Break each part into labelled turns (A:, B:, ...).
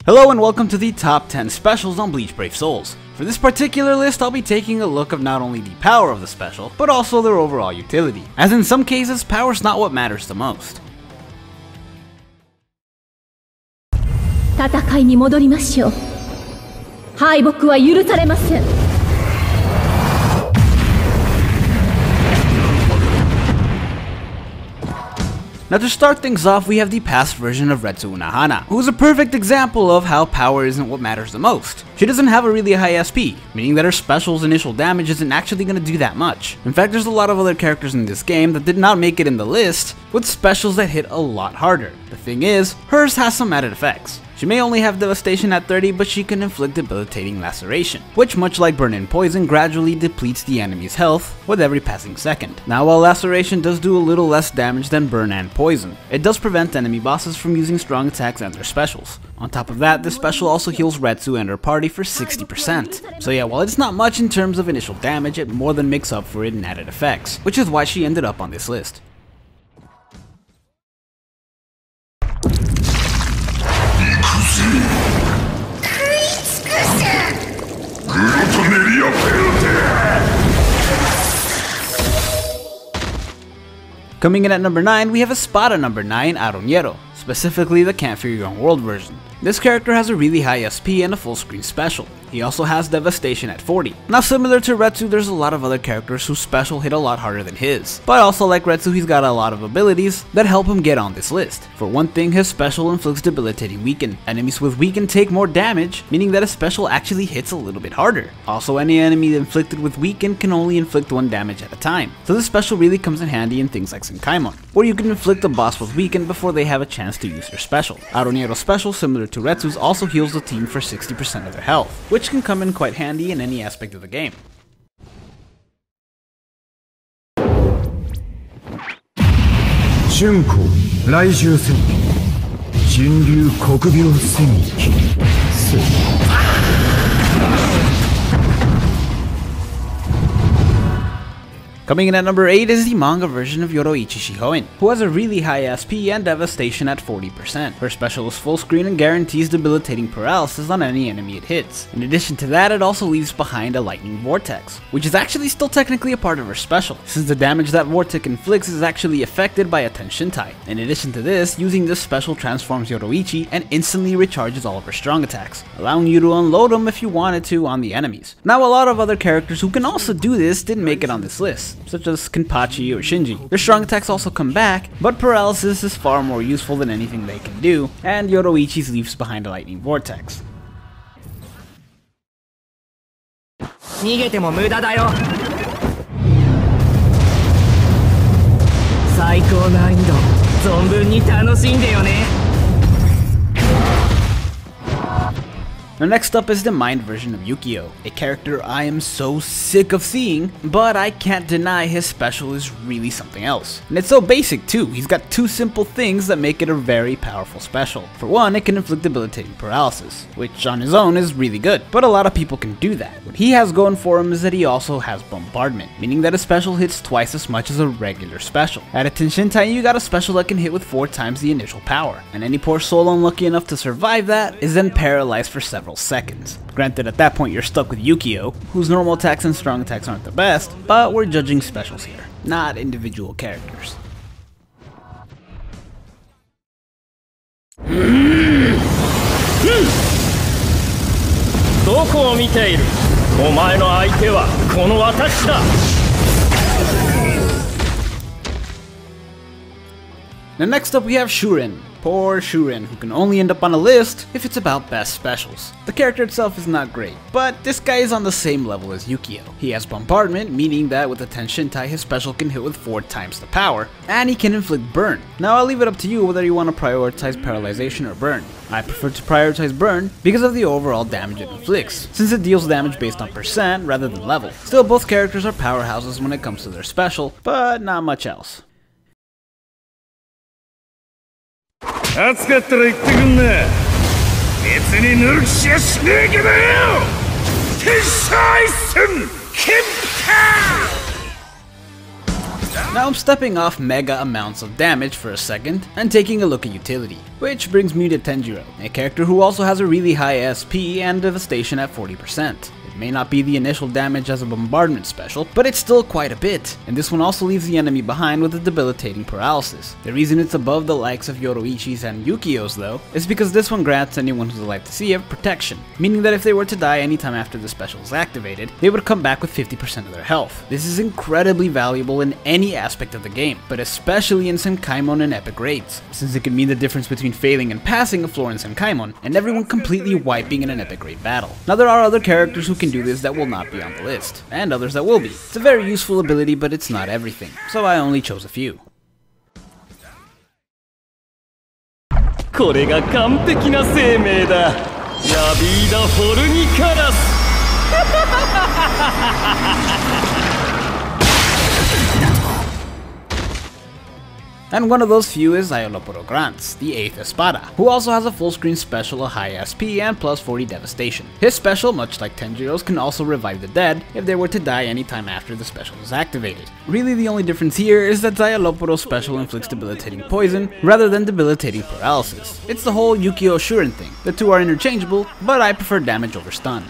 A: Hello and welcome to the top 10 specials on Bleach Brave Souls. For this particular list, I'll be taking a look of not only the power of the special, but also their overall utility, as in some cases, power's not what matters the most.
B: 戦いに戻りましょう。敗北は許されません。
A: Now to start things off, we have the past version of Retsina, who is a perfect example of how power isn't what matters the most. She doesn't have a really high SP, meaning that her special's initial damage isn't actually going to do that much. In fact, there's a lot of other characters in this game that did not make it in the list, with specials that hit a lot harder. The thing is, hers has some added effects. She may only have devastation at 30, but she can inflict debilitating laceration, which much like burn and poison gradually depletes the enemy's health with every passing second. Now while laceration does do a little less damage than burn and poison, it does prevent enemy bosses from using strong attacks and their specials. On top of that, this special also heals Retsu and her party for 60%. So yeah, while it's not much in terms of initial damage, it more than makes up for it in added effects, which is why she ended up on this list. Coming in at number 9, we have Espada number 9, Aroñero, specifically the Can't Fear Your Own World version. This character has a really high SP and a full screen special. He also has devastation at 40. Now similar to Retsu, there's a lot of other characters whose special hit a lot harder than his. But also like Retsu, he's got a lot of abilities that help him get on this list. For one thing, his special inflicts debilitating weaken. Enemies with weaken take more damage, meaning that his special actually hits a little bit harder. Also, any enemy inflicted with weaken can only inflict 1 damage at a time. So this special really comes in handy in things like Senkaimon, where you can inflict a boss with weaken before they have a chance to use their special. Aroñero's special, similar to Retsu's, also heals the team for 60% of their health, which can come in quite handy in any aspect of the game.
C: Shunko, Raiju Senki, Jinryu Kokubyo Senki.
A: Coming in at number 8 is the manga version of Yoroichi Shihoin, who has a really high SP and devastation at 40%. Her special is full screen and guarantees debilitating paralysis on any enemy it hits. In addition to that, it also leaves behind a lightning vortex, which is actually still technically a part of her special, since the damage that vortex inflicts is actually affected by a Tenshintai. In addition to this, using this special transforms Yoroichi and instantly recharges all of her strong attacks, allowing you to unload them if you wanted to on the enemies. Now a lot of other characters who can also do this didn't make it on this list, such as Kenpachi or Shinji. Their strong attacks also come back, but paralysis is far more useful than anything they can do, and Yoroichi's leaves behind a lightning vortex. Now next up is the mind version of Yukio, a character I am so sick of seeing, but I can't deny his special is really something else. And it's so basic too. He's got 2 simple things that make it a very powerful special. For one, it can inflict debilitating paralysis, which on his own is really good, but a lot of people can do that. What he has going for him is that he also has bombardment, meaning that a special hits twice as much as a regular special. At a Tenshintai, you got a special that can hit with 4 times the initial power, and any poor soul unlucky enough to survive that is then paralyzed for several seconds. Granted, at that point you're stuck with Yukio, whose normal attacks and strong attacks aren't the best, but we're judging specials here, not individual characters. Now next up we have Shirin. Poor Shirin, who can only end up on a list if it's about best specials. The character itself is not great, but this guy is on the same level as Yukio. He has bombardment, meaning that with a Tenshintai his special can hit with 4 times the power, and he can inflict burn. Now I'll leave it up to you whether you want to prioritize paralyzation or burn. I prefer to prioritize burn because of the overall damage it inflicts, since it deals damage based on percent rather than level. Still, both characters are powerhouses when it comes to their special, but not much else.
D: 暑かったら言ってくんな。別に塗る気しやしねえけどよ。天才一戦決
A: Now I'm stepping off mega amounts of damage for a second and taking a look at utility, which brings me to Tenjiro, a character who also has a really high SP and devastation at 40%. It may not be the initial damage as a bombardment special, but it's still quite a bit, and this one also leaves the enemy behind with a debilitating paralysis. The reason it's above the likes of Yoroichi's and Yukio's though, is because this one grants anyone who's alive to see it protection, meaning that if they were to die anytime after the special is activated, they would come back with 50% of their health. This is incredibly valuable in any aspect of the game, but especially in Senkaimon and epic raids, since it can mean the difference between failing and passing a floor in Senkaimon, and everyone completely wiping in an epic raid battle. Now there are other characters who can do this that will not be on the list, and others that will be. It's a very useful ability, but it's not everything, so I only chose a few.
E: これが完璧な生命だ。ラビーダ・フォルニカラス。
A: And one of those few is Ayoloporo Grants, the 8th Espada, who also has a full screen special, a high SP, and plus 40 devastation. His special, much like Tenjiro's, can also revive the dead if they were to die anytime after the special is activated. Really the only difference here is that Ayoloporo's special inflicts debilitating poison rather than debilitating paralysis. It's the whole Yukio Shirin thing. The two are interchangeable, but I prefer damage over stun.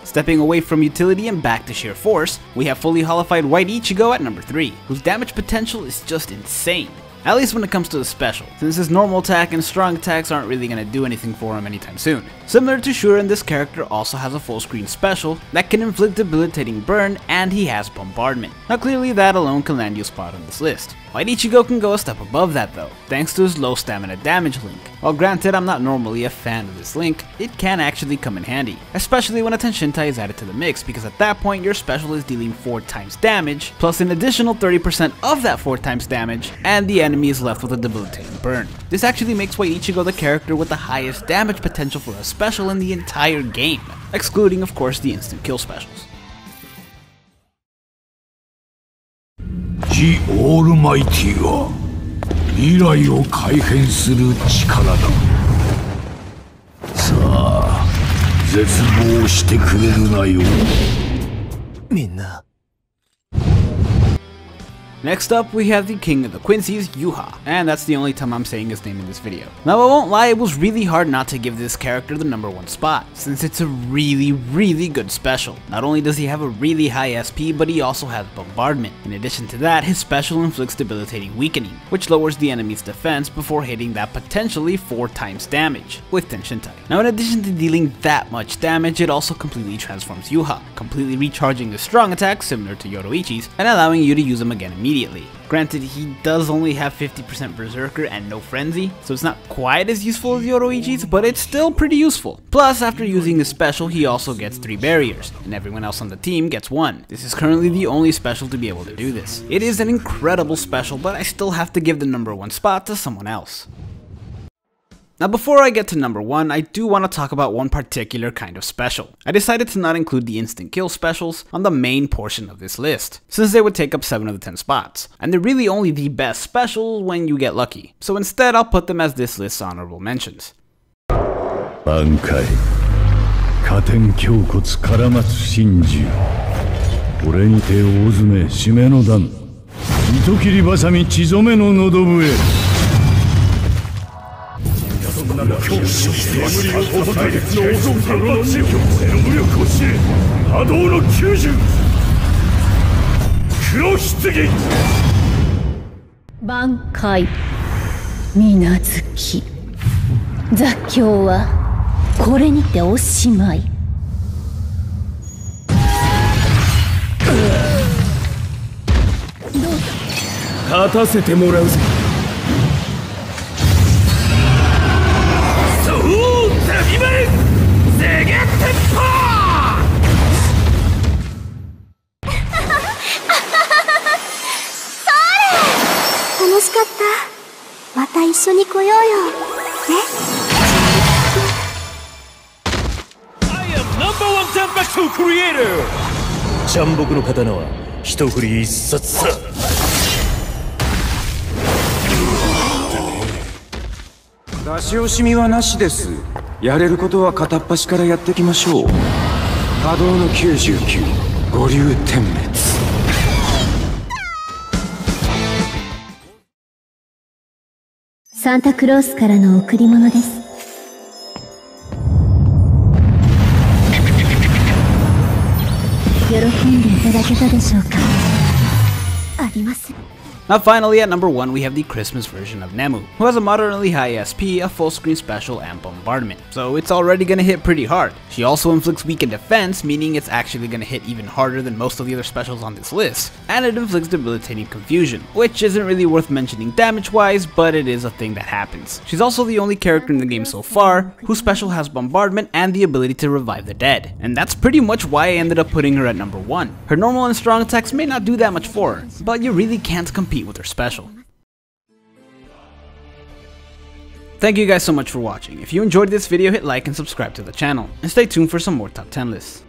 A: Stepping away from utility and back to sheer force, we have fully holified White Ichigo at number 3, whose damage potential is just insane. At least when it comes to the special, since his normal attack and strong attacks aren't really going to do anything for him anytime soon. Similar to Shirin, this character also has a full screen special that can inflict debilitating burn, and he has bombardment. Now clearly that alone can land you a spot on this list. White Ichigo can go a step above that though, thanks to his low stamina damage link. While granted I'm not normally a fan of this link, it can actually come in handy, especially when a Tenshintai is added to the mix, because at that point your special is dealing 4 times damage, plus an additional 30% of that 4 times damage, and the enemy is left with a debilitating burn. This actually makes White Ichigo the character with the highest damage potential for a special in the entire game, excluding of course the instant kill specials.
C: The Almighty は未来を改変する力だ。さあ、絶望してくれるなよ。みんな。
A: Next up, we have the king of the Quincy's, Yuha, and that's the only time I'm saying his name in this video. Now I won't lie, it was really hard not to give this character the number 1 spot, since it's a really good special. Not only does he have a really high SP, but he also has bombardment. In addition to that, his special inflicts debilitating weakening, which lowers the enemy's defense before hitting that potentially 4 times damage with Tenshintai. Now in addition to dealing that much damage, it also completely transforms Yuha, completely recharging his strong attacks similar to Yoroichi's, and allowing you to use them again immediately. Granted, he does only have 50% Berserker and no Frenzy, so it's not quite as useful as Yoroichi's, but it's still pretty useful. Plus, after using his special, he also gets 3 barriers, and everyone else on the team gets 1. This is currently the only special to be able to do this. It is an incredible special, but I still have to give the number 1 spot to someone else. Now before I get to number 1, I do want to talk about one particular kind of special. I decided to not include the instant kill specials on the main portion of this list, since they would take up 7 of the 10 spots, and they're really only the best special when you get lucky. So instead I'll put them as this list's honorable mentions.
C: 挽回加点胸骨から松真珠俺にて大詰め締めの段糸切りばさみ血染めの喉笛
B: 挽回水無月座興はこれにておしまい。
E: 勝たせてもらうぜ。
F: 楽しかった。また一緒に来ようよ。ね。
E: I am No.1 ジャンバクトクリエイター。ジャンボクの刀は一振り一冊さ。
G: 差し惜しみはなしです。やれることは片っ端からやっていきましょう。波動の99、五竜点滅。
B: サンタクロースからの贈り物です。喜んでいただけたでしょうか。あります。
A: Now finally at number 1 we have the Christmas version of Namu, who has a moderately high SP, a full screen special, and bombardment, so it's already gonna hit pretty hard. She also inflicts weakened defense, meaning it's actually gonna hit even harder than most of the other specials on this list, and it inflicts debilitating confusion, which isn't really worth mentioning damage wise, but it is a thing that happens. She's also the only character in the game so far whose special has bombardment and the ability to revive the dead, and that's pretty much why I ended up putting her at number 1. Her normal and strong attacks may not do that much for her, but you really can't compete with her special. Thank you guys so much for watching. If you enjoyed this video, hit like and subscribe to the channel, and stay tuned for some more top 10 lists.